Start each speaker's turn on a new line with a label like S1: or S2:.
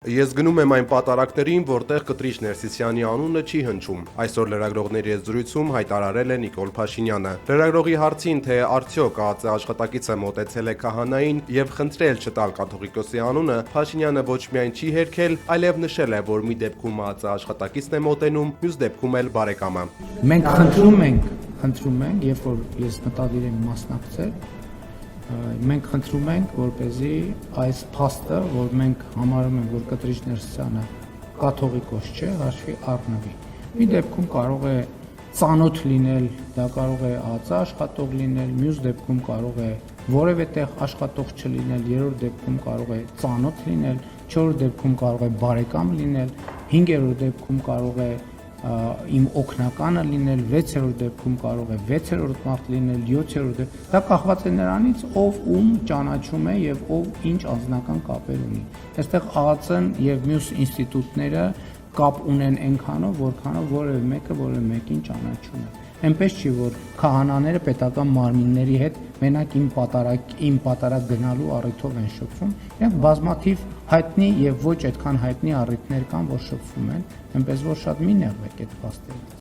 S1: Ես գնում եմ այն պատարակներին, որտեղ կտրիչ Ներսիսյանի անունը չի հնչում, այսօր լրագրողների հետ զրույցում հայտարարել է Նիկոլ Փաշինյանը: Լրագրողի հարցին, թե արդյոք ԱԱԾ աշխատակիցը մոտեցել է քահանային եւ խնդրել չտալ կաթողիկոսի անունը, Փաշինյանը ոչ միայն չի հերքել, այլև նշել է, որ մի դեպքում ԱԱԾ աշխատակիցն է մոտենում, մյուս դեպքում էլ բարեկամը:
S2: Մենք խնդրում ենք, երբ որ ես մտադիր եմ մասնակցել, մենք խնդրում ենք, որպեսզի այս փաստը, որ մենք համարում ենք, որ կտրիչ Ներսիսյանը կաթողիկոս չէ, հաշվի առնվի: Մի դեպքում կարող է ծանոթ լինել, դա կարող է ԱԱԾ աշխատող լինել, մյուս դեպքում կարող է որևէ տեղ աշխատող չլինել, երրորդ դեպքում կարող է ծանոթ լինել, չորրորդ դեպքում կարող է բարեկամ լինել, հինգերորդ դեպքում կարող է իմ օգնականը լինել, 6-րդ դեպքում կարող է 6-րդ մարդ լինել, 7-րդ դա կախված է նրանից, ով ում ճանաչում է եւ ով ինչ անձնական կապեր ունի: Այստեղ ԱԱԾ-ն եւ մյուս ինստիտուտները կապ ունեն այնքանով, որքանով որևէ մեկը որևէ մեկին ճանաչում է: Այնպես չի, որ քահանաները պետական մարմինների հետ մենակ իմ պատարակ գնալու առիթով են շփվում, իրենք բազմաթիվ հայտնի եւ ոչ այդքան հայտնի առիթներ կան, որ շփվում են, այնպես որ շատ մի նեղվեք այդ փաստերից: